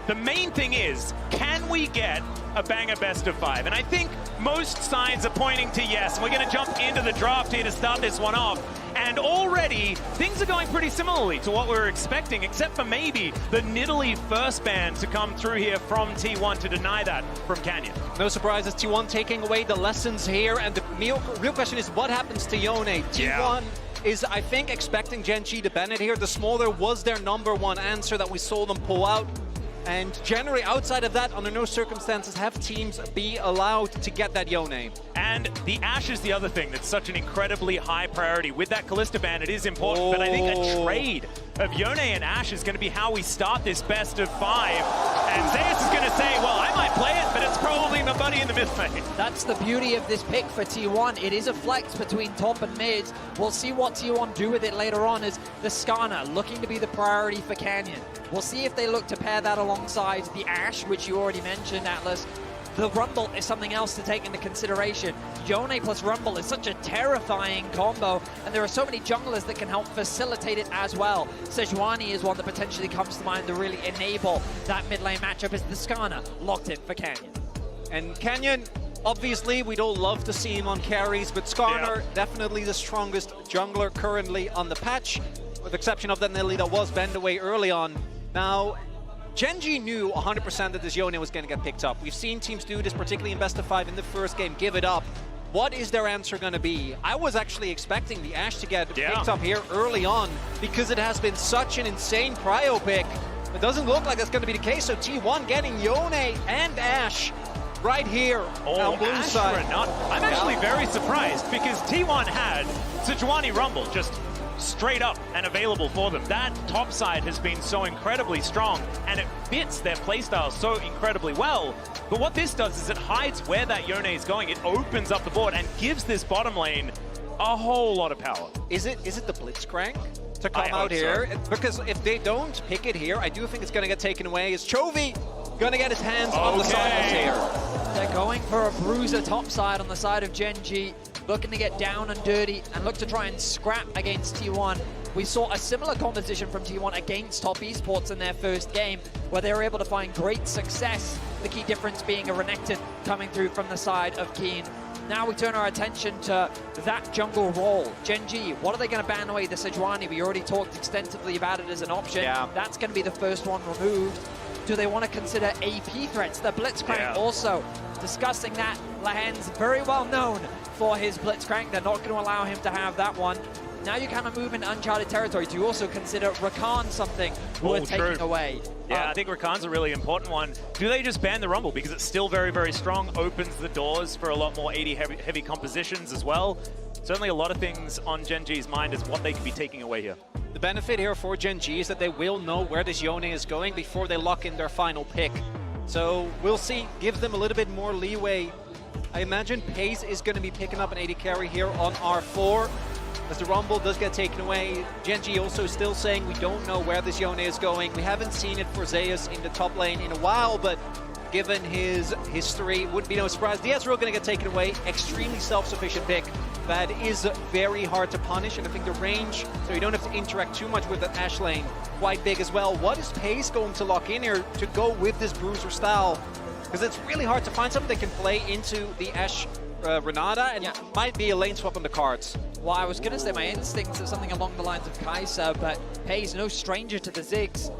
The main thing is, can we get a banger best of 5? And I think most signs are pointing to yes. And we're going to jump into the draft here to start this one off. And already, things are going pretty similarly to what we were expecting, except for maybe the Nidalee first ban to come through here from T1 to deny that from Canyon. No surprises, T1 taking away the lessons here. And the real question is, what happens to Yone? T1 is, I think, expecting Gen G to ban it here. The smaller was their #1 answer that we saw them pull out. And generally, outside of that, under no circumstances have teams be allowed to get that Yone. And the Ashe is the other thing that's such an incredibly high priority. With that Kalista ban, it is important, but I think a trade of Yone and Ashe is going to be how we start this best of 5. And Zeus is going to say, well, I might play it, but it's probably nobody in the mid lane. That's the beauty of this pick for T1. It is a flex between top and mid. We'll see what T1 do with it later on, as the Skarner looking to be the priority for Canyon. We'll see if they look to pair that alongside the Ashe, which you already mentioned, Atlas. The Rumble is something else to take into consideration. Yone plus Rumble is such a terrifying combo, and there are so many junglers that can help facilitate it as well. Sejuani is one that potentially comes to mind to really enable that mid lane matchup, as the Skarner locked in for Canyon. And Canyon, obviously, we'd all love to see him on carries, but Skarner, definitely the strongest jungler currently on the patch, with the exception of that Nidalee that was banned away early on. Now, Gen G knew 100% that this Yone was going to get picked up. We've seen teams do this, particularly in best of 5 in the first game, give it up. What is their answer going to be? I was actually expecting the Ashe to get picked up here early on, because it has been such an insane prio pick. It doesn't look like that's going to be the case, so T1 getting Yone and Ashe right here on blue side. I'm actually very surprised, because T1 had Sejuani Rumble just straight up and available for them. That top side has been so incredibly strong, and it fits their playstyle so incredibly well. But what this does is it hides where that Yone is going. It opens up the board and gives this bottom lane a whole lot of power. Is it the Blitzcrank to come out here? So. Because if they don't pick it here, I do think it's going to get taken away. Is Chovy going to get his hands on the sides here? They're going for a bruiser top side on the side of Gen G, looking to get down and dirty and look to try and scrap against T1. We saw a similar composition from T1 against Top Esports in their first game, where they were able to find great success, the key difference being a Renekton coming through from the side of Keen. Now we turn our attention to that jungle role. Gen G, what are they going to ban away? The Sejuani, we already talked extensively about it as an option. That's going to be the first one removed. Do they want to consider AP threats? The Blitzcrank also discussing that. Lahan's very well known for his Blitzcrank. They're not going to allow him to have that one. Now you kind of move into uncharted territory. Do you also consider Rakan something worth taking away? Yeah, I think Rakan's a really important one. Do they just ban the Rumble? Because it's still very, very strong, opens the doors for a lot more 80 heavy compositions as well. Certainly a lot of things on Gen G's mind is what they could be taking away here. The benefit here for Gen G is that they will know where this Yone is going before they lock in their final pick. So we'll see, gives them a little bit more leeway. I imagine Pace is going to be picking up an AD carry here on R4. As the Rumble does get taken away, Gen G also still saying we don't know where this Yone is going. We haven't seen it for Zeus in the top lane in a while, but given his history, wouldn't be no surprise. The Ezreal going to get taken away. Extremely self-sufficient pick. That is very hard to punish, and I think the range, so you don't have to interact too much with the Ashe lane, quite big as well. What is Pace going to lock in here to go with this Bruiser style? Because it's really hard to find something that can play into the Ashe Renata, and might be a lane swap on the cards. Well, I was going to say my instincts are something along the lines of Kai'Sa, but Pace no stranger to the Ziggs.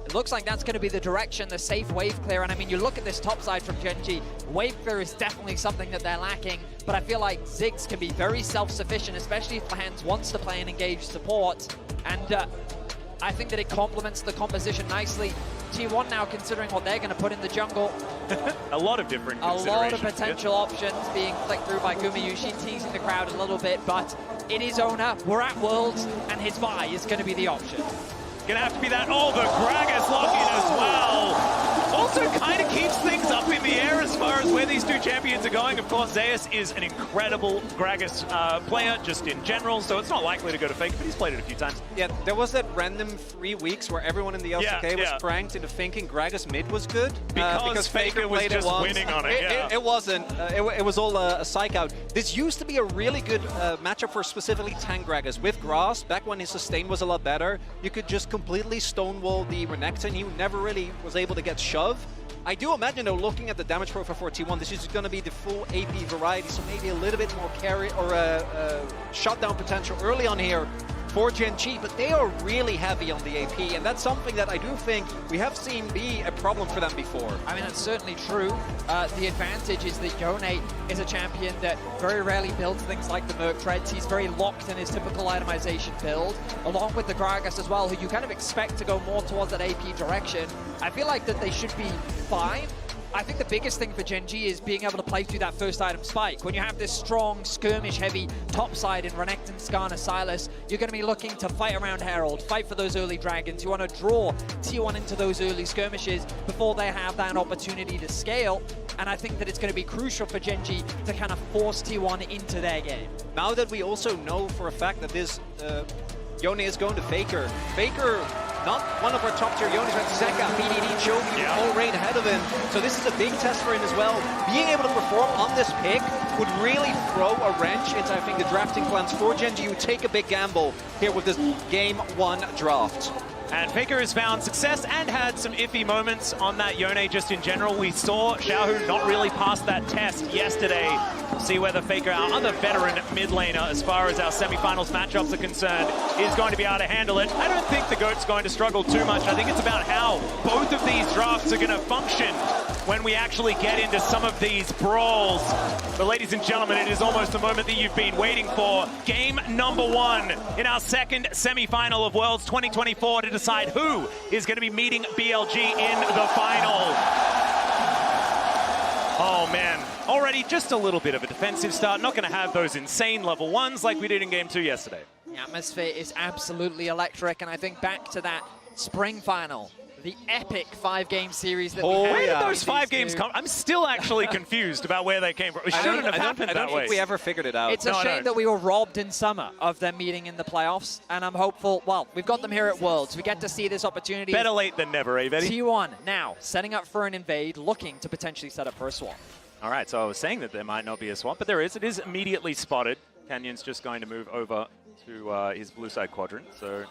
It looks like that's going to be the direction, the safe wave clear. And I mean, you look at this top side from Gen G, wave clear is definitely something that they're lacking, but I feel like Ziggs can be very self-sufficient, especially if Lahans wants to play and engage support. And I think that it complements the composition nicely. T1 now considering what they're going to put in the jungle. A lot of different considerations. A lot of potential options being flicked through by Gumayusi, teasing the crowd a little bit, but it is Oner. We're at Worlds, and his buy is going to be the option. Gonna have to be that. Oh, the Gragas lock in as well. Also kind of keeps things up in the air as far as where these two champions are going. Of course, Zeus is an incredible Gragas player just in general, so it's not likely to go to Faker, but he's played it a few times. Yeah, there was that random 3 weeks where everyone in the LCK was pranked into thinking Gragas mid was good. Because Faker was just winning on it, It wasn't. It was all a psych out. This used to be a really good matchup for specifically tank Gragas. With Grasp, back when his sustain was a lot better, you could just completely stonewall the Renekton. He never really was able to get shoved. I do imagine, though, looking at the damage profile for T1, this is going to be the full AP variety, so maybe a little bit more carry or shutdown potential early on here for Gen G, but they are really heavy on the AP, and that's something that I do think we have seen be a problem for them before. I mean, that's certainly true. The advantage is that Yone is a champion that very rarely builds things like the Merc Treads. He's very locked in his typical itemization build, along with the Gragas as well, who you kind of expect to go more towards that AP direction. I feel like that they should be fine. I think the biggest thing for Gen G is being able to play through that first item spike. When you have this strong, skirmish-heavy topside in Renekton, Skarner, Sylas, you're going to be looking to fight around Herald, fight for those early dragons. You want to draw T1 into those early skirmishes before they have that opportunity to scale. And I think that it's going to be crucial for Gen G to kind of force T1 into their game. Now that we also know for a fact that this Yone is going to Faker. Faker, not one of our top tier Yones, right? Zeka, BDD, Chovy, all right ahead of him. So this is a big test for him as well. Being able to perform on this pick would really throw a wrench into, I think, the drafting plans for Gen G, who take a big gamble here with this Game 1 draft. And Faker has found success and had some iffy moments on that Yone just in general. We saw Xiaohu not really pass that test yesterday. We'll see whether Faker, our other veteran mid laner, as far as our semi-finals matchups are concerned, is going to be able to handle it. I don't think the GOAT's going to struggle too much. I think it's about how both of these drafts are going to function when we actually get into some of these brawls. But ladies and gentlemen, it is almost the moment that you've been waiting for. Game number 1 in our second semi-final of Worlds 2024 to decide who is going to be meeting BLG in the final. Oh man, already just a little bit of a defensive start. Not going to have those insane level 1s like we did in Game 2 yesterday. The atmosphere is absolutely electric, and I think back to that spring final, the epic 5-game series that we had. Where did those 5 games come? I'm still actually confused about where they came from. It shouldn't have happened that way. I don't think we ever figured it out. It's a shame that we were robbed in summer of them meeting in the playoffs, and I'm hopeful, well, we've got them here at Worlds. We get to see this opportunity. Better late than never, eh, Betty? T1 now setting up for an invade, looking to potentially set up for a swap. All right, so I was saying that there might not be a swap, but there is. It is immediately spotted. Canyon's just going to move over to his blue side quadrant, so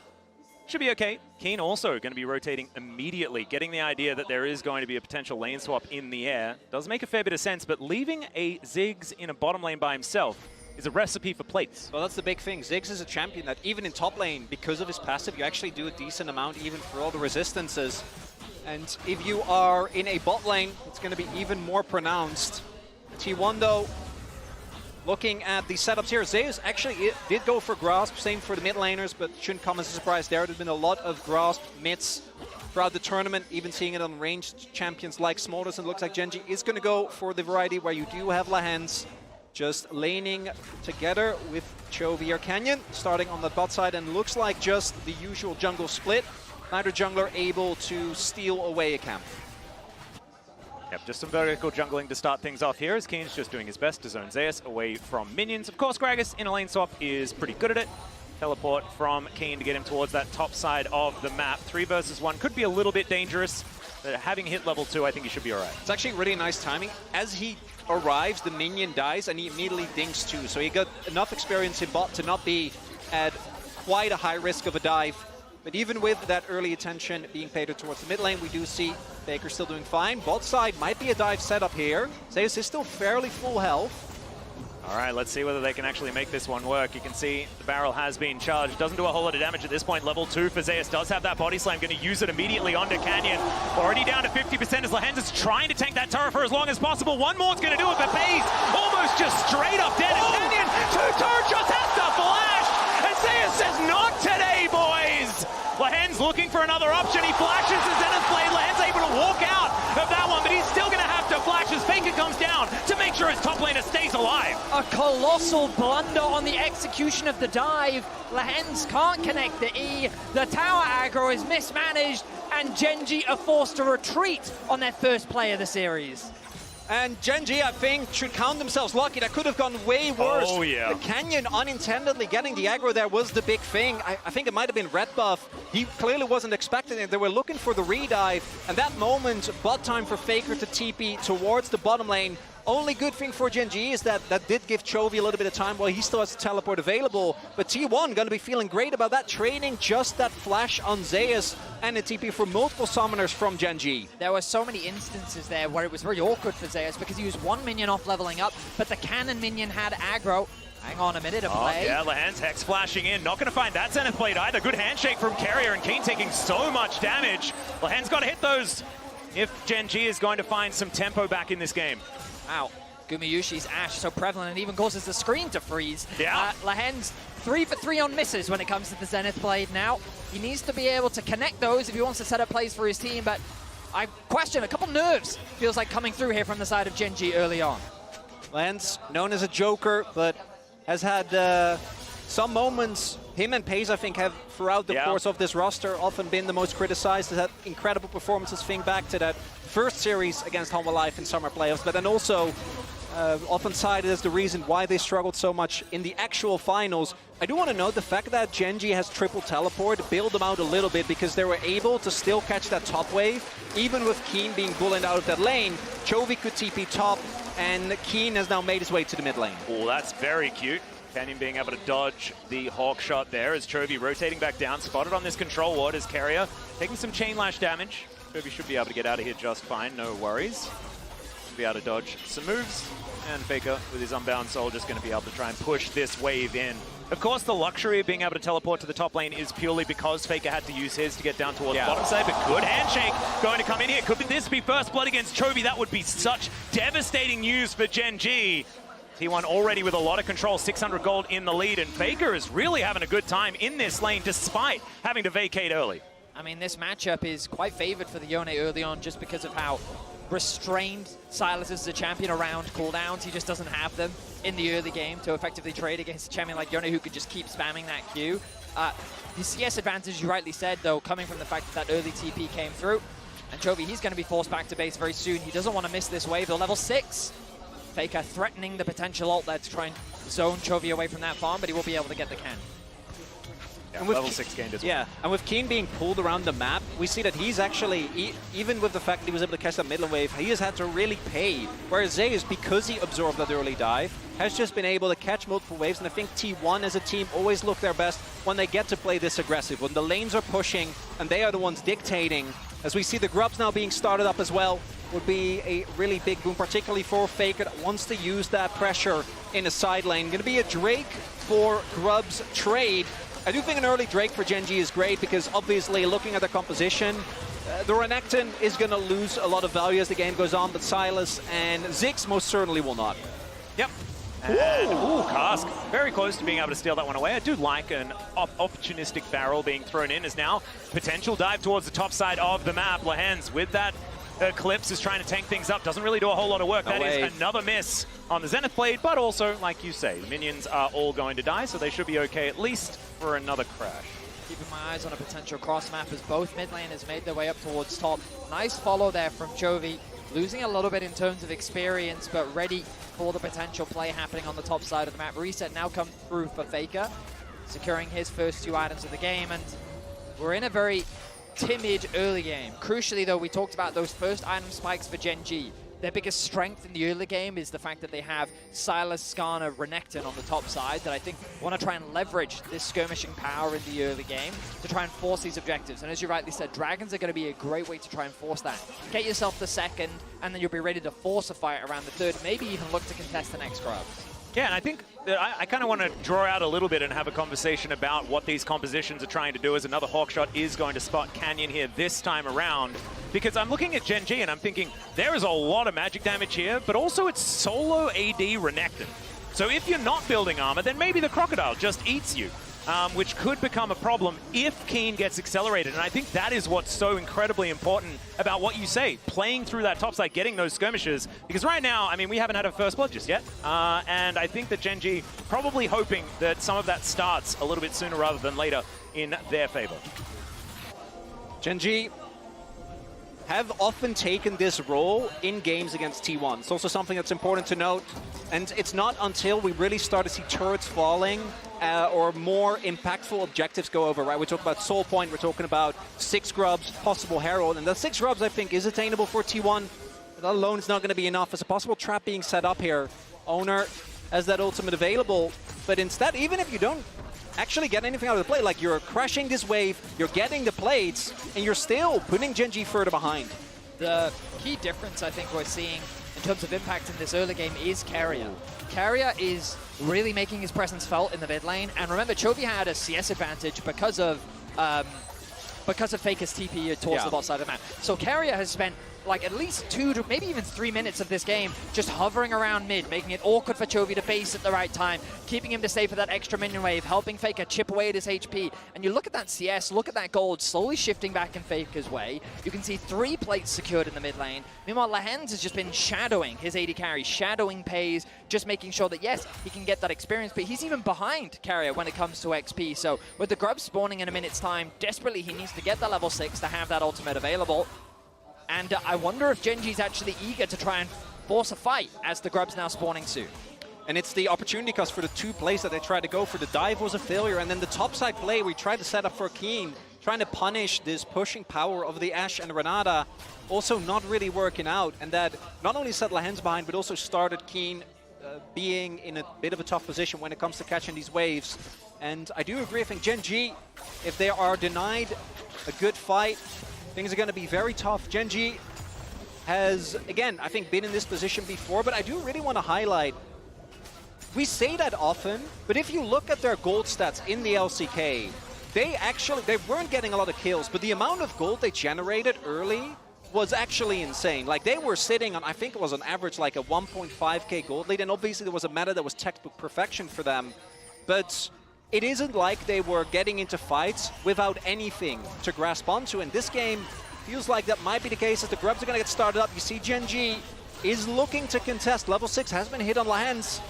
should be okay. Keen also going to be rotating immediately, getting the idea that there is going to be a potential lane swap in the air. Does make a fair bit of sense, but leaving a Ziggs in a bottom lane by himself is a recipe for plates. Well, that's the big thing. Ziggs is a champion that even in top lane, because of his passive, you actually do a decent amount even for all the resistances. And if you are in a bot lane, it's going to be even more pronounced. T1, though, looking at the setups here, Zeus actually did go for Grasp, same for the mid laners, but shouldn't come as a surprise there. There's been a lot of Grasp mids throughout the tournament, even seeing it on ranged champions like Smolters, and it looks like Gen G is going to go for the variety where you do have Lahens just laning together with Chovy or Canyon, starting on the bot side, and looks like just the usual jungle split. Neither jungler able to steal away a camp. Yep, just some vertical jungling to start things off here as Keen's just doing his best to zone Zeus away from minions. Of course, Gragas in a lane swap is pretty good at it. Teleport from Keen to get him towards that top side of the map. 3 versus 1 could be a little bit dangerous. Having hit level 2, I think he should be all right. It's actually really nice timing. As he arrives, the minion dies and he immediately dinks too. So he got enough experience in bot to not be at quite a high risk of a dive. But even with that early attention being paid towards the mid lane, we do see Faker still doing fine. Bot side might be a dive setup here. Zeus is still fairly full health. All right, let's see whether they can actually make this one work. You can see the barrel has been charged. Doesn't do a whole lot of damage at this point. Level 2 for Zeus does have that body slam. Going to use it immediately onto Canyon. Already down to 50% as Lahens is trying to tank that turret for as long as possible. One more's going to do it, but FaZe almost just straight up dead. And Canyon, 2 turret shots, has to flash. And Zeus says, not today, boys. Lahens looking for another option. He flashes the Zenith Blade. Lahens able to walk out of that one, but he's still going to have to flash as Faker comes down to make sure his top laner stays alive. A colossal blunder on the execution of the dive. Lahens can't connect the E. The tower aggro is mismanaged, and Gen G are forced to retreat on their first play of the series. And Gen G, I think, should count themselves lucky. That could have gone way worse. Oh, yeah. The Canyon unintentionally getting the aggro there was the big thing. I think it might have been red buff. He clearly wasn't expecting it. They were looking for the redive. And that moment, bot time for Faker to TP towards the bottom lane. Only good thing for Gen G is that did give Chovy a little bit of time while he still has the teleport available. But T1 going to be feeling great about that, trading just that flash on Zeus and a TP for multiple summoners from Gen G. There were so many instances there where it was very awkward for Zeus because he was one minion off leveling up, but the cannon minion had aggro. Hang on a minute, a play. Yeah, Lehan's Hex flashing in. Not going to find that Zenith Blade either. Good handshake from Keria, and Keen taking so much damage. Lehan's got to hit those if Gen G is going to find some tempo back in this game. Wow, Gumayusi's Ash so prevalent and even causes the screen to freeze. Yeah. Lehan's 3 for 3 on misses when it comes to the Zenith Blade now. He needs to be able to connect those if he wants to set up plays for his team, but I question a couple nerves feels like coming through here from the side of Gen G early on. Lehan's known as a joker, but has had some moments. Him and Pace, I think, have throughout the course of this roster often been the most criticized. Has had incredible performances. Think back to that first series against Humble Life in summer playoffs, but then also often cited as the reason why they struggled so much in the actual finals. I do want to note the fact that Gen G has triple teleport bailed them out a little bit because they were able to still catch that top wave, even with Keen being bullied out of that lane. Chovy could TP top, and Keen has now made his way to the mid lane. Oh, that's very cute. Canyon being able to dodge the Hawk shot there as Chovy rotating back down, spotted on this control ward as Keria taking some chain lash damage. Chovy should be able to get out of here just fine, no worries. Should be able to dodge some moves, and Faker with his Unbound Soul just going to be able to try and push this wave in. Of course, the luxury of being able to teleport to the top lane is purely because Faker had to use his to get down towards the bottom side, but good handshake going to come in here. Could this be first blood against Chovy? That would be such devastating news for Gen G. T1 already with a lot of control, 600 gold in the lead, and Faker is really having a good time in this lane despite having to vacate early. I mean, this matchup is quite favored for the Yone early on just because of how restrained Sylas is as a champion around cooldowns. He just doesn't have them in the early game to effectively trade against a champion like Yone who could just keep spamming that Q. The CS advantage, you rightly said, though, coming from the fact that early TP came through. And Chovy, he's going to be forced back to base very soon. He doesn't want to miss this wave. They're level 6. Faker threatening the potential ult there to try and zone Chovy away from that farm, but he will be able to get the can. Yeah, and with level 6 gained as well. Yeah, and with Keen being pulled around the map, we see that he's actually, even with the fact that he was able to catch that middle wave, he has had to really pay. Whereas Zeus, because he absorbed that early dive, has just been able to catch multiple waves, and I think T1 as a team always look their best when they get to play this aggressive, when the lanes are pushing and they are the ones dictating. As we see the Grubs now being started up as well, would be a really big boom, particularly for Faker that wants to use that pressure in a side lane. Going to be a Drake for Grubs trade. I do think an early Drake for Gen G is great because obviously looking at the composition, the Renekton is going to lose a lot of value as the game goes on, but Sylas and Ziggs most certainly will not. Yep. And, ooh, Cask, very close to being able to steal that one away. I do like an opportunistic barrel being thrown in as now potential dive towards the top side of the map. Lehan's with that Eclipse is trying to tank things up, doesn't really do a whole lot of work. That is another miss on the Zenith Blade, but also, like you say, the minions are all going to die, so they should be okay at least for another crash. Keeping my eyes on a potential cross map as both mid laners made their way up towards top. Nice follow there from Chovy, losing a little bit in terms of experience, but ready for the potential play happening on the top side of the map. Reset now come through for Faker, securing his first 2 items of the game, and we're in a very timid early game. Crucially, though, we talked about those first item spikes for Gen G. Their biggest strength in the early game is the fact that they have Sylas, Skarner, Renekton on the top side that I think want to try and leverage this skirmishing power in the early game to try and force these objectives. And as you rightly said, Dragons are going to be a great way to try and force that. Get yourself the second, and then you'll be ready to force a fight around the third, maybe even look to contest the next Grubs. Yeah, and I think that I kind of want to draw out a little bit and have a conversation about what these compositions are trying to do, as another Hawkshot is going to spot Canyon here this time around. Because I'm looking at Gen G and I'm thinking, there is a lot of magic damage here, but also it's solo AD Renekton. So if you're not building armor, then maybe the Crocodile just eats you. Which could become a problem if Keen gets accelerated. And I think that is what's so incredibly important about what you say, playing through that top side, getting those skirmishes. Because right now, I mean, we haven't had a first blood just yet. And I think that Gen G probably hoping that some of that starts a little bit sooner rather than later in their favor. Gen G have often taken this role in games against T1. It's also something that's important to note. And it's not until we really start to see turrets falling or more impactful objectives go over, right? We're talking about Soul Point, we're talking about 6 grubs, possible Herald. And the 6 grubs, I think, is attainable for T1. That alone is not going to be enough. There's a possible trap being set up here. Oner has that ultimate available. But instead, even if you don't actually get anything out of the play, like you're crashing this wave, you're getting the plates, and you're still putting Gen G further behind. The key difference I think we're seeing in terms of impact in this early game is Keria. Keria is really making his presence felt in the mid lane, and remember, Chovy had a CS advantage because of Faker's TP towards the bot side of the map. So Keria has spent like at least 2 to maybe even 3 minutes of this game just hovering around mid, making it awkward for Chovy to base at the right time, keeping him to stay for that extra minion wave, helping Faker chip away at his HP. And you look at that CS, look at that gold slowly shifting back in Faker's way. You can see 3 plates secured in the mid lane. Meanwhile, Lahens has just been shadowing his AD carry, shadowing Pays, just making sure that, yes, he can get that experience, but he's even behind Keria when it comes to XP. So with the grub spawning in a minute's time, desperately he needs to get that level 6 to have that ultimate available. And I wonder if Gen G's actually eager to try and force a fight as the grub's now spawning soon. And it's the opportunity cost for the 2 plays that they tried to go for. The dive was a failure, and then the topside play we tried to set up for Keen, trying to punish this pushing power of the Ashe and Renata, also not really working out. And that not only set Lahens behind, but also started Keen being in a bit of a tough position when it comes to catching these waves. And I do agree, I think Gen G, if they are denied a good fight, things are going to be very tough. Gen G has, again, I think been in this position before, but I do really want to highlight, we say that often, but if you look at their gold stats in the LCK, they weren't getting a lot of kills, but the amount of gold they generated early was actually insane. Like, they were sitting on, I think it was on average like a 1.5k gold lead, and obviously there was a meta that was textbook perfection for them, but it isn't like they were getting into fights without anything to grasp onto. And this game feels like that might be the case as the grubs are going to get started up. You see Gen G is looking to contest. Level 6 has been hit on Lahens.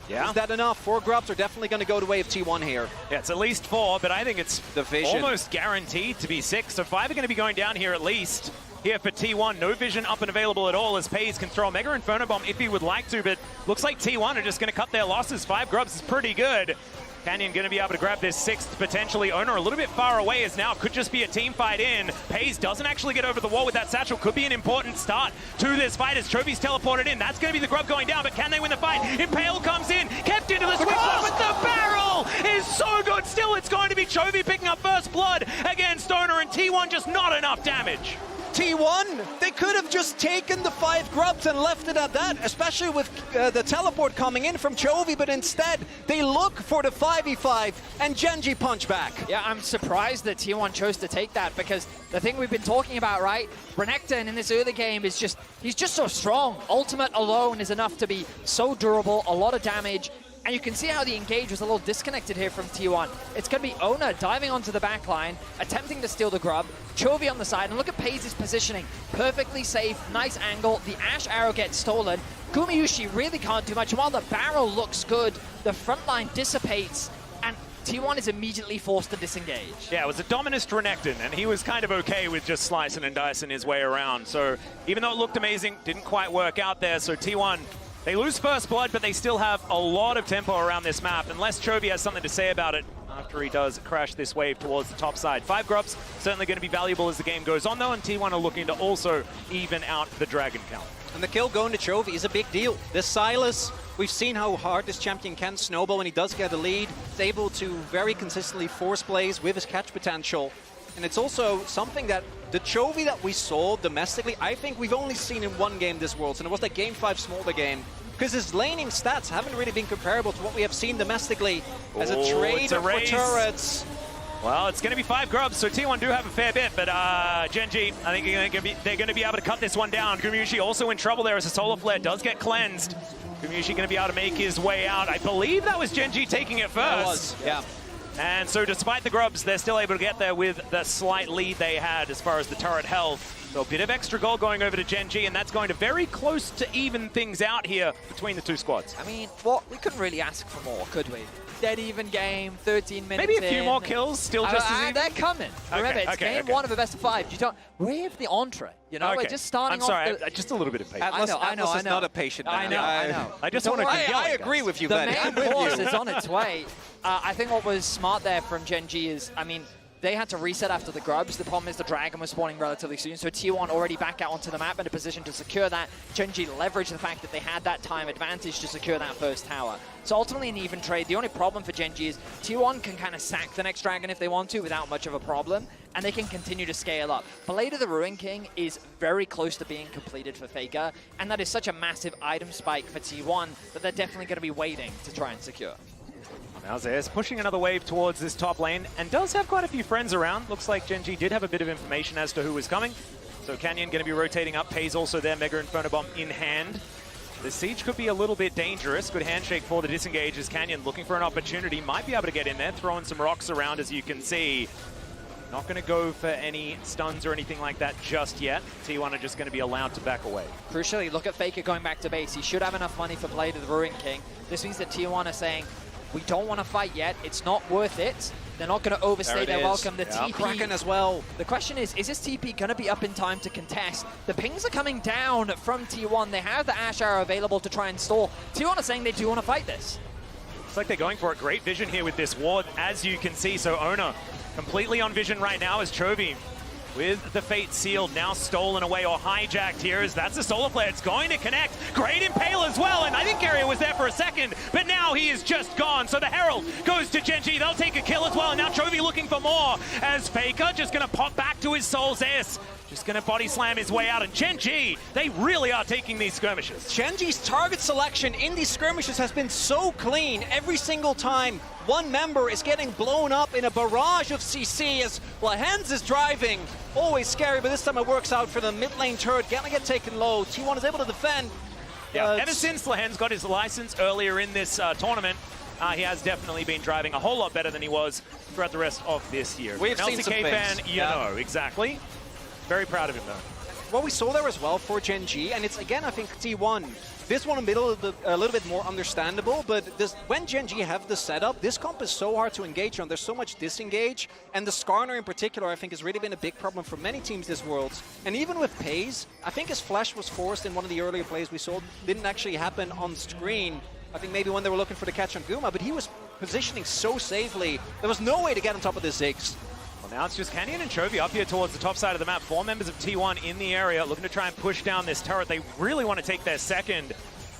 Yeah. Is that enough? 4 grubs are definitely going to go the way of T1 here. Yeah, it's at least 4, but I think it's almost guaranteed to be 6. So 5 are going to be going down here at least. Here for T1, no vision up and available at all as Pays can throw a Mega Inferno Bomb if he would like to, but looks like T1 are just going to cut their losses. 5 grubs is pretty good. Canyon going to be able to grab this 6th, potentially. Oner a little bit far away as now could just be a team fight in. Pays doesn't actually get over the wall with that satchel. Could be an important start to this fight as Chovy's teleported in. That's going to be the grub going down, but can they win the fight? Impale comes in, kept into the sweep spot, but the barrel is so good. Still, it's going to be Chovy picking up first blood against Oner, and T1 just not enough damage. T1, they could have just taken the 5 grubs and left it at that, especially with the teleport coming in from Chovy, but instead they look for the 5v5 and Gen G punch back. Yeah, I'm surprised that T1 chose to take that, because the thing we've been talking about, right? Renekton in this early game is he's just so strong. Ultimate alone is enough to be so durable, a lot of damage. And you can see how the engage was a little disconnected here from T1. It's going to be Oner diving onto the back line, attempting to steal the grub. Chovy on the side, and look at Pays' positioning. Perfectly safe, nice angle. The Ashe arrow gets stolen. Gumayusi really can't do much. And while the barrel looks good, the front line dissipates, and T1 is immediately forced to disengage. Yeah, it was a Dominus Renekton, and he was kind of okay with just slicing and dicing his way around. So even though it looked amazing, didn't quite work out there. So T1, they lose first blood, but they still have a lot of tempo around this map, unless Chovy has something to say about it after he does crash this wave towards the top side. 5 grubs, certainly going to be valuable as the game goes on, though, and T1 are looking to also even out the dragon count. And the kill going to Chovy is a big deal. This Sylas, we've seen how hard this champion can snowball when he does get a lead. He's able to very consistently force plays with his catch potential. And it's also something that the Chovy that we saw domestically, I think we've only seen in one game this Worlds, and it was that Game 5 Smolder game. Because his laning stats haven't really been comparable to what we have seen domestically as a trader for turrets. Well, it's going to be 5 grubs, so T1 do have a fair bit, but Gen G, I think they're going to be able to cut this one down. Gumayusi also in trouble there as the Solar Flare does get cleansed. Gumayusi going to be able to make his way out. I believe that was Gen G taking it first. That was, yeah. And so despite the grubs, they're still able to get there with the slight lead they had as far as the turret health. So a bit of extra gold going over to Gen G, and that's going to very close to even things out here between the two squads. I mean, we couldn't really ask for more, could we? Dead even game, 13 minutes Maybe a few more kills, still just as even? They're coming. Remember, it's game one of a best of 5. You don't wave the entree. You know, we're just starting off. I'm sorry, just a little bit of patience. Atlas is not a patient man. I know. I just want to I agree with you, the buddy. The main course is on its way. I think what was smart there from Gen G is, I mean, they had to reset after the grubs. The problem is the dragon was spawning relatively soon, so T1 already back out onto the map in a position to secure that. Gen G leveraged the fact that they had that time advantage to secure that first tower. So ultimately an even trade. The only problem for Gen G is T1 can kind of sack the next dragon if they want to without much of a problem, and they can continue to scale up. Blade of the Ruin King is very close to being completed for Faker, and that is such a massive item spike for T1 that they're definitely going to be waiting to try and secure. Now Zeus pushing another wave towards this top lane and does have quite a few friends around. Looks like Gen G did have a bit of information as to who was coming. So Canyon going to be rotating up. Pays also there, Mega Inferno Bomb in hand. The siege could be a little bit dangerous. Good handshake for the disengage as Canyon looking for an opportunity. Might be able to get in there, throwing some rocks around as you can see. Not going to go for any stuns or anything like that just yet. T1 are just going to be allowed to back away. Crucially, look at Faker going back to base. He should have enough money for Blade of the Ruin King. This means that T1 are saying, we don't want to fight yet. It's not worth it. They're not going to overstay their welcome. The TP Kraken as well. The question is this TP going to be up in time to contest? The pings are coming down from T1. They have the Ash Arrow available to try and stall. T1 are saying they do want to fight this. Looks like they're going for a great vision here with this ward, as you can see. So Oner completely on vision right now as Chovy with the Fate Sealed now stolen away or hijacked here as that's a solar flare. It's going to connect. Great Impale as well, and I think Keria was there for a second, but now he is just gone. So the Herald goes to Gen G. They'll take a kill as well, and now Chovy looking for more as Faker just going to pop back to his soul. Zeus just going to body slam his way out, and Gen G, they really are taking these skirmishes. Gen G's target selection in these skirmishes has been so clean every single time. One member is getting blown up in a barrage of CC as Lehens is driving. Always scary, but this time it works out for the mid lane turret. Gonna get taken low. T1 is able to defend. Yeah, ever since Lehens got his license earlier in this tournament, he has definitely been driving a whole lot better than he was throughout the rest of this year. We've seen some things. Fan, you know, exactly. Very proud of him, though. What we saw there as well for Gen G, and it's again, I think, T1. This one a little bit more understandable, but when Gen G have the setup, this comp is so hard to engage on. There's so much disengage, and the Skarner in particular, I think, has really been a big problem for many teams this Worlds. And even with Pays, I think his flash was forced in one of the earlier plays we saw. Didn't actually happen on screen. I think maybe when they were looking for the catch on Guma, but he was positioning so safely. There was no way to get on top of the Ziggs. Well, now it's just Canyon and Chovy up here towards the top side of the map. 4 members of T1 in the area looking to try and push down this turret. They really want to take their second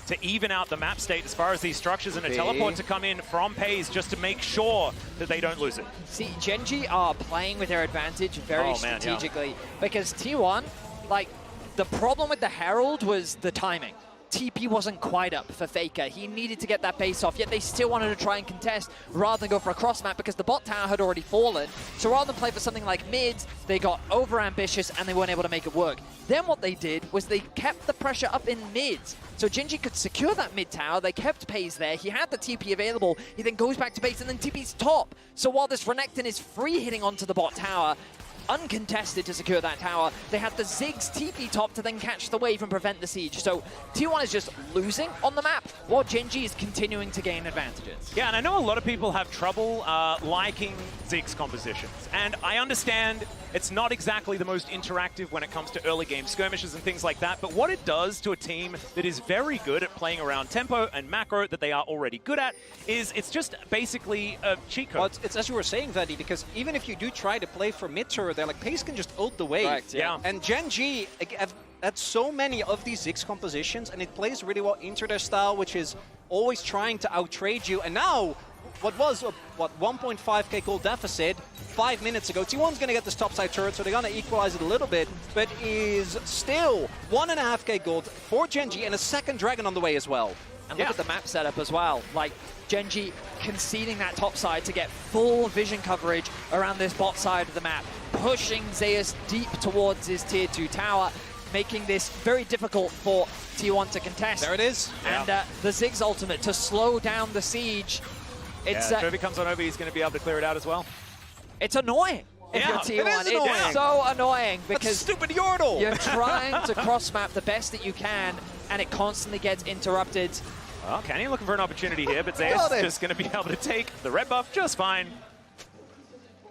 to even out the map state as far as these structures, and a teleport to come in from Pays just to make sure that they don't lose it. See, Gen G are playing with their advantage very strategically because T1, like, the problem with the Herald was the timing. TP wasn't quite up for Faker. He needed to get that base off, yet they still wanted to try and contest rather than go for a cross map because the bot tower had already fallen. So rather than play for something like mids, they got over ambitious and they weren't able to make it work. Then what they did was they kept the pressure up in mids. So Gen G could secure that mid tower. They kept Pays there. He had the TP available. He then goes back to base and then TP's top. So while this Renekton is free hitting onto the bot tower, uncontested to secure that tower, they had the Ziggs TP top to then catch the wave and prevent the siege. So T1 is just losing on the map while Gen G is continuing to gain advantages. Yeah, and I know a lot of people have trouble liking Ziggs compositions, and I understand it's not exactly the most interactive when it comes to early game skirmishes and things like that, but what it does to a team that is very good at playing around tempo and macro that they are already good at is it's just basically a cheat code. Well, it's as you were saying, Vadi, because even if you do try to play for mid turret, they're like, Pays can just ult the wave. Correct, yeah. And Gen G have had so many of these Ziggs compositions, and it plays really well into their style, which is always trying to outtrade you. And now, what was, 1.5k gold deficit 5 minutes ago. T1's going to get this topside turret, so they're going to equalize it a little bit, but is still 1.5k gold for Gen G and a second dragon on the way as well. And look at the map setup as well. Like, Gen G conceding that top side to get full vision coverage around this bot side of the map, pushing Zeus deep towards his tier 2 tower, making this very difficult for T1 to contest. There it is. And the Ziggs ultimate to slow down the siege. It's Chovy comes on over, he's going to be able to clear it out as well. It's annoying. if you're T1. It is annoying. It's so annoying because That's stupid Yordle. you're trying to cross-map the best that you can, and it constantly gets interrupted. Well, Canyon looking for an opportunity here, but Zeus just going to be able to take the red buff just fine.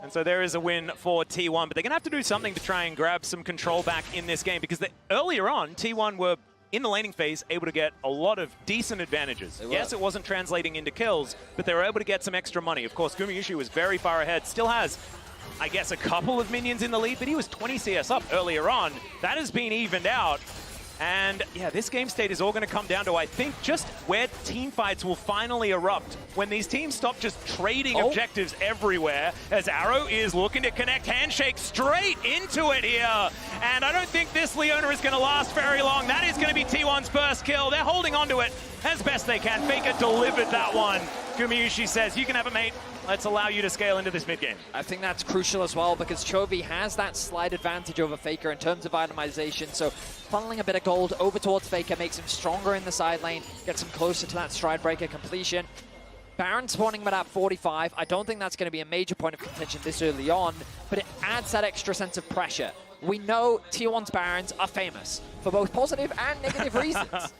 And so there is a win for T1, but they're going to have to do something to try and grab some control back in this game, because earlier on, T1 were in the laning phase able to get a lot of decent advantages. Yes, it wasn't translating into kills, but they were able to get some extra money. Of course, Gumayusi was very far ahead, still has, I guess, a couple of minions in the lead, but he was 20 CS up earlier on. That has been evened out. And yeah, this game state is all going to come down to, I think, just where team fights will finally erupt when these teams stop just trading objectives everywhere, as Arrow is looking to connect Handshake straight into it here. And I don't think this Leona is going to last very long. That is going to be T1's first kill. They're holding onto it as best they can. Faker delivered that one. Gumayusi says, you can have it, mate. Let's allow you to scale into this mid-game. I think that's crucial as well, because Chovy has that slight advantage over Faker in terms of itemization, so funneling a bit of gold over towards Faker makes him stronger in the side lane, gets him closer to that Stride Breaker completion. Baron spawning him at 45, I don't think that's going to be a major point of contention this early on, but it adds that extra sense of pressure. We know T1's Barons are famous for both positive and negative reasons.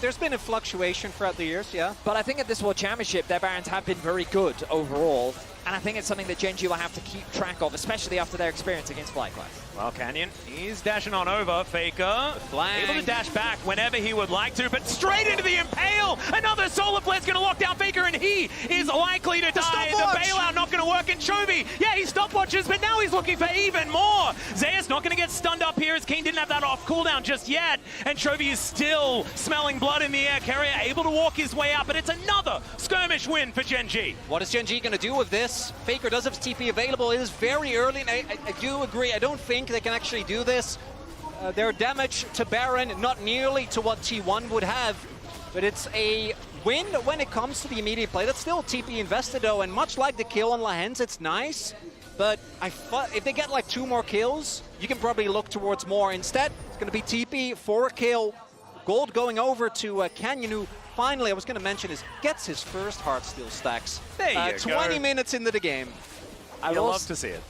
There's been a fluctuation throughout the years, yeah. But I think at this World Championship, their Barons have been very good overall. And I think it's something that Gen.G will have to keep track of, especially after their experience against FlyQuest. Well, Canyon, he's dashing on over. Faker, able to dash back whenever he would like to, but straight into the Impale! Another Solar Flare's going to lock down Faker, and he is likely to die. The bailout not going to work, and Chovy, yeah, he stopwatches, but now he's looking for even more! Zeus not going to get stunned up here, as Keen didn't have that off cooldown just yet, and Chovy is still smelling blood in the air. Keria able to walk his way out, but it's another skirmish win for Gen.G. What is Gen.G going to do with this? Faker does have TP available. It is very early, and I do agree. I don't think they can actually do this. Their damage to Baron, not nearly to what T1 would have, but it's a win when it comes to the immediate play. That's still TP invested, though, and much like the kill on Lahens, it's nice, but if they get like 2 more kills, you can probably look towards more. Instead, it's going to be TP for a kill. Gold going over to Canyon, who finally, I was going to mention, gets his first Heartsteel stacks. There you 20 minutes into the game. I love to see it.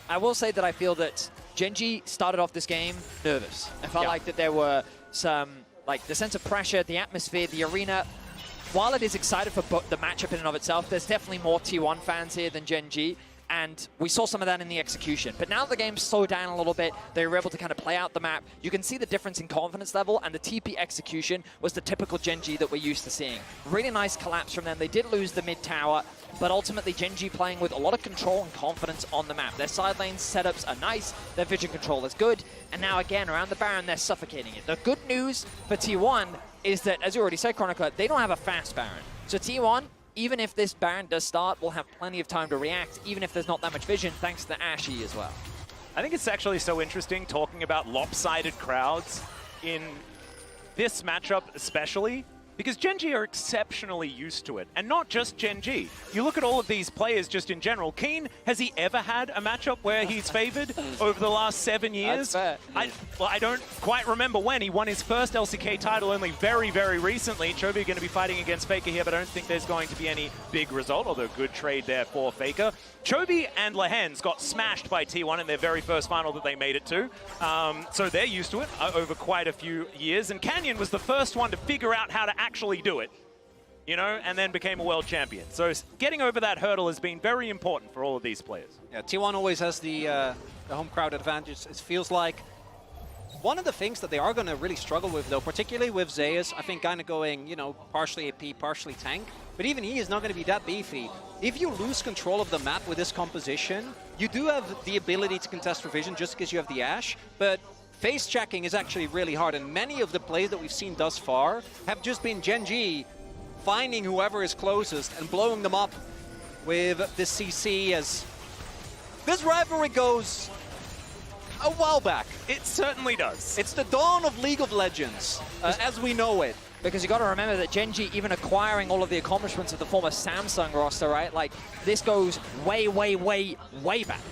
I will say that I feel that Gen.G started off this game nervous. I felt like that there were some, like, the sense of pressure, the atmosphere, the arena. While it is excited for the matchup in and of itself, there's definitely more T1 fans here than Gen.G. And we saw some of that in the execution. But now the game's slowed down a little bit, they were able to kind of play out the map. You can see the difference in confidence level, and the TP execution was the typical Gen.G that we're used to seeing. Really nice collapse from them. They did lose the mid tower, but ultimately Gen.G playing with a lot of control and confidence on the map. Their side lane setups are nice, their vision control is good, and now again, around the Baron, they're suffocating it. The good news for T1 is that, as you already said, Chronicler, they don't have a fast Baron. So T1, even if this Baron does start, we'll have plenty of time to react, even if there's not that much vision, thanks to Ashy as well. I think it's actually so interesting talking about lopsided crowds in this matchup especially, because Gen.G are exceptionally used to it. And not just Gen.G. You look at all of these players just in general. Keen, has he ever had a matchup where he's favored over the last 7 years? That's fair. I don't quite remember when. He won his first LCK title only very, very recently. Chovy going to be fighting against Faker here, but I don't think there's going to be any big result, although good trade there for Faker. Chovy and Lahens got smashed by T1 in their very first final that they made it to. So they're used to it over quite a few years. And Canyon was the first one to figure out how to actually do it, you know, and then became a world champion. So getting over that hurdle has been very important for all of these players. Yeah, T1 always has the home crowd advantage. It feels like one of the things that they are going to really struggle with, though, particularly with Zeus, I think kind of going, you know, partially AP, partially tank, but even he is not going to be that beefy. If you lose control of the map with this composition, you do have the ability to contest for vision just because you have the Ashe, but face checking is actually really hard, and many of the plays that we've seen thus far have just been Gen.G finding whoever is closest and blowing them up with the CC, as this rivalry goes a while back. It certainly does. It's the dawn of League of Legends, as we know it. Because you got to remember that Gen.G, even acquiring all of the accomplishments of the former Samsung roster, right? Like, this goes way, way, way, way back.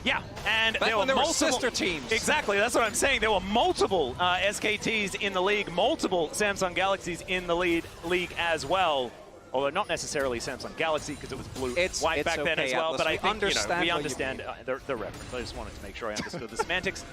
Yeah, and back there when were multiple sister teams. Exactly, that's what I'm saying. There were multiple SKTs in the league, multiple Samsung Galaxies in the league as well. Although not necessarily Samsung Galaxy, because it was blue, It's white back then okay, as well. Atlas. But I We think understand we what you understand the reference. I just wanted to make sure I understood the semantics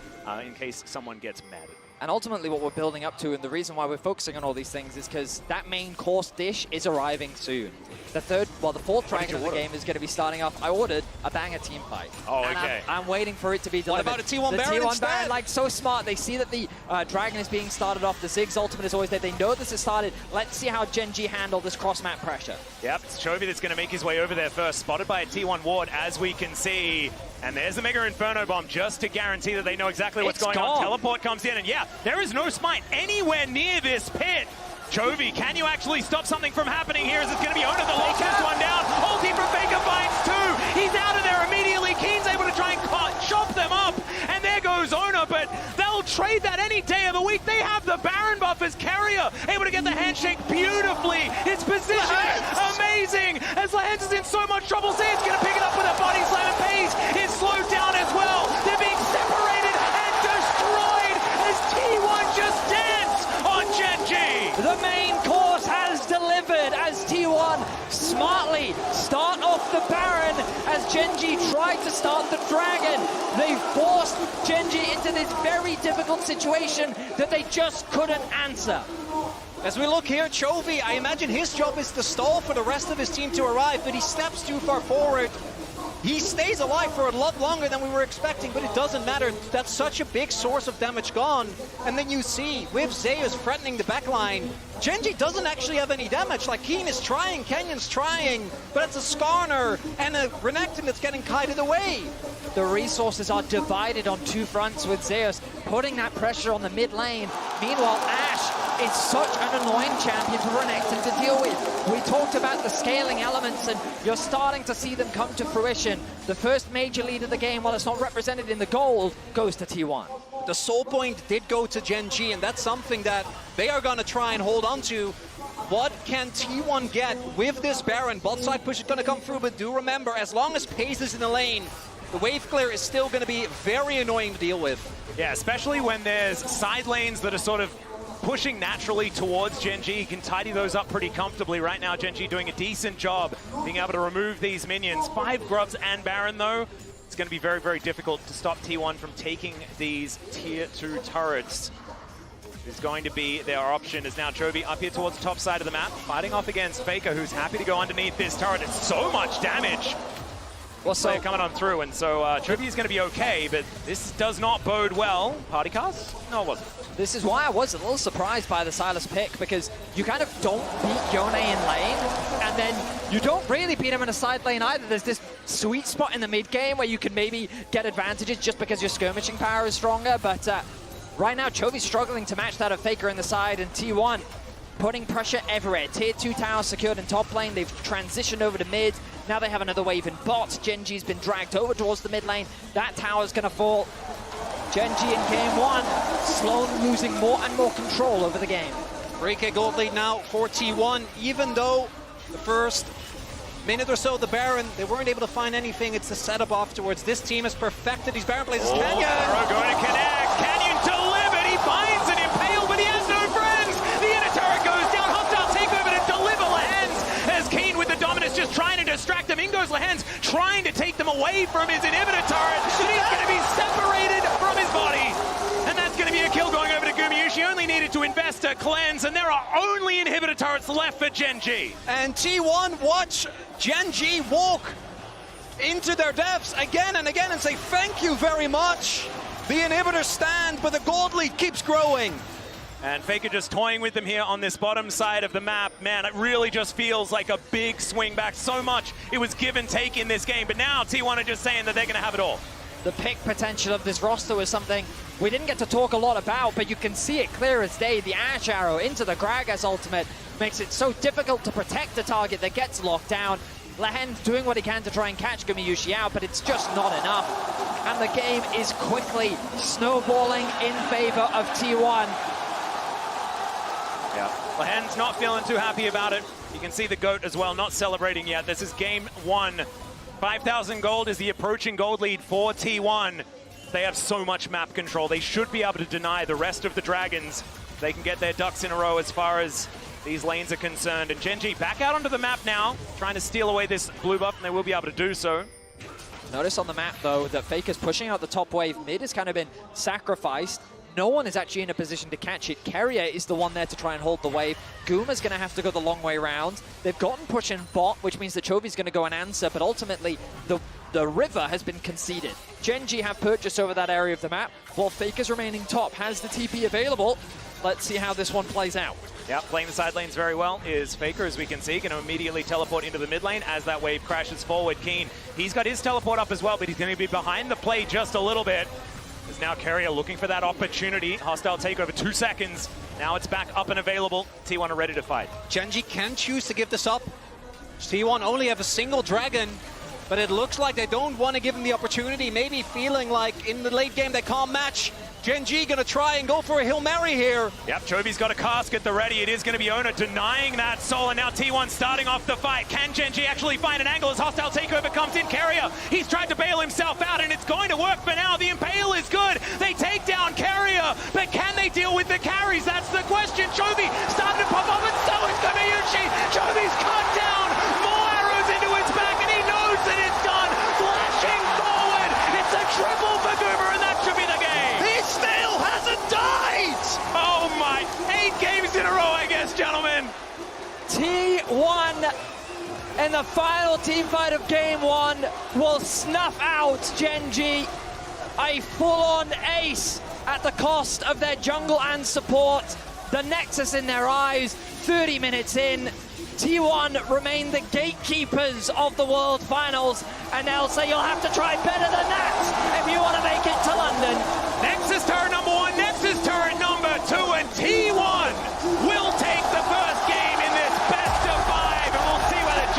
in case someone gets mad at me. And ultimately what we're building up to, and the reason why we're focusing on all these things, is because that main course dish is arriving soon. The fourth dragon of the game is going to be starting off. I ordered a banger team fight. Oh, and okay. I'm waiting for it to be delivered. What about a T1 the Baron T1 instead? Baron, like, so smart. They see that the dragon is being started off. The Ziggs ultimate is always there. They know this has started. Let's see how Gen G handle this cross-map pressure. Yep, it's Chovy that's going to make his way over there first. Spotted by a T1 ward, as we can see. And there's a Mega Inferno Bomb just to guarantee that they know exactly what's going on. Teleport comes in, and yeah, there is no smite anywhere near this pit. Chovy, can you actually stop something from happening here? Is it going to be Oner that locks this one down? Ulti from Faker finds two. He's out of there immediately. Keen's able to try and chop them up. And there goes Oner, but they'll trade that any day of the week. They have the Baron buff as Keria, able to get the handshake beautifully. His position amazing. As Lehens is in so much trouble, Zeus going to pick it up with a body slam, and Pace is slowed down as well. They're being separated and destroyed as T1 just dance on Gen G. The main course has delivered as T1 smartly start off the Baron as Gen G tried to start the Dragon. They forced Gen G into this very difficult situation that they just couldn't answer. As we look here, Chovy, I imagine his job is to stall for the rest of his team to arrive, but he steps too far forward. He stays alive for a lot longer than we were expecting, but it doesn't matter. That's such a big source of damage gone. And then you see, with Zeus threatening the backline, Gen G doesn't actually have any damage. Like, Keen is trying, Kenyon's trying, but it's a Skarner and a Renekton that's getting kited away. The resources are divided on two fronts with Zeus, putting that pressure on the mid lane. Meanwhile, Ashe is such an annoying champion for Renekton to deal with. We talked about the scaling elements, and you're starting to see them come to fruition. The first major lead of the game, while it's not represented in the gold, goes to T1. The soul point did go to Gen G, and that's something that they are going to try and hold on to. What can T1 get with this Baron? Bot side push is going to come through, but do remember, as long as Pace is in the lane, the wave clear is still going to be very annoying to deal with. Yeah, especially when there's side lanes that are sort of pushing naturally towards Gen G. You can tidy those up pretty comfortably. Right now, Gen G doing a decent job being able to remove these minions. 5 Grubs and Baron, though. It's going to be very, very difficult to stop T1 from taking these tier 2 turrets. Is going to be their option. Is now Chovy up here towards the top side of the map, fighting off against Faker, who's happy to go underneath this turret. It's so much damage. Well, so coming on through, and so Chovy is going to be okay, but this does not bode well. Party cast? No, it wasn't. This is why I was a little surprised by the Sylas pick, because you kind of don't beat Yone in lane, and then you don't really beat him in a side lane either. There's this sweet spot in the mid game where you can maybe get advantages just because your skirmishing power is stronger, but right now Chovy's struggling to match that of Faker in the side, and T1 putting pressure everywhere. Tier 2 towers secured in top lane. They've transitioned over to mid. Now they have another wave in bot. Gen G's been dragged over towards the mid lane. That tower's going to fall. Gen G in game 1, slowly losing more and more control over the game. 3K gold lead now for T1, even though the first minute or so, the Baron, they weren't able to find anything. It's the setup afterwards. This team has perfected these Baron plays. Canyon! Going to connect. Canyon delivered. He finds an Impale, but he has no friends. The inner turret goes down. Hostile takeover to deliver Lehens. As Keen with the dominance just trying to distract him. In goes Lehens, trying to take them away from his inhibitor turret. But he's going to be separated from his body. And that's going to be a kill going over to Gumayusi. Only needed to invest a cleanse, and there are only inhibitor turrets left for Gen G. And T1 watch Gen G walk into their depths again and again and say thank you very much. The inhibitors stand, but the gold lead keeps growing. And Faker just toying with them here on this bottom side of the map. Man, it really just feels like a big swing back. So much it was give and take in this game, but now T1 are just saying that they're going to have it all. The pick potential of this roster was something we didn't get to talk a lot about, but you can see it clear as day. The Ashe arrow into the Gragas ultimate makes it so difficult to protect the target that gets locked down. Lehens doing what he can to try and catch Gumayusi out, but it's just not enough. And the game is quickly snowballing in favor of T1. Yeah, Lehens not feeling too happy about it. You can see the GOAT as well, not celebrating yet. This is game 1. 5,000 gold is the approaching gold lead for T1. They have so much map control. They should be able to deny the rest of the Dragons. They can get their ducks in a row as far as these lanes are concerned. And Gen.G back out onto the map now, trying to steal away this blue buff, and they will be able to do so. Notice on the map, though, that Faker's pushing out the top wave. Mid has kind of been sacrificed. No one is actually in a position to catch it. Keria is the one there to try and hold the wave. Guma's going to have to go the long way round. They've gotten push in bot, which means that Chovy's going to go and answer, but ultimately the river has been conceded. Gen.G have purchase over that area of the map, while Faker's remaining top has the TP available. Let's see how this one plays out. Yeah, playing the side lanes very well is Faker, as we can see, going to immediately teleport into the mid lane as that wave crashes forward. Keen, he's got his teleport up as well, but he's going to be behind the play just a little bit. As now Keria looking for that opportunity. Hostile takeover, 2 seconds. Now it's back up and available. T1 are ready to fight. Gen.G can choose to give this up. T1 only have a single dragon, but it looks like they don't want to give him the opportunity. Maybe feeling like in the late game they can't match. Gen.G gonna try and go for a Hail Mary here. Yep, Chovy's got a cask at the ready. It is going to be Oner denying that soul, and now T1 starting off the fight. Can Gen.G actually find an angle as hostile takeover comes in? Keria, he's tried to bail himself out, and it's going to work for now. The Impale is good. They take down Keria, but can they deal with the carries? That's the question. Chovy starting to pop up, and so is Gumayusi. Chovy's cut down. More arrows into its back, and he knows that it's done. Flashing forward. It's a triple for Guma, and that should be the game. He still hasn't died! Oh my, 8 games in a row, I guess, gentlemen. T1 in the final team fight of Game 1 will snuff out Gen.G. A full-on ace at the cost of their jungle and support. The Nexus in their eyes, 30 minutes in. T1 remain the gatekeepers of the World Finals, and they'll say you'll have to try better than that if you want to make it to London.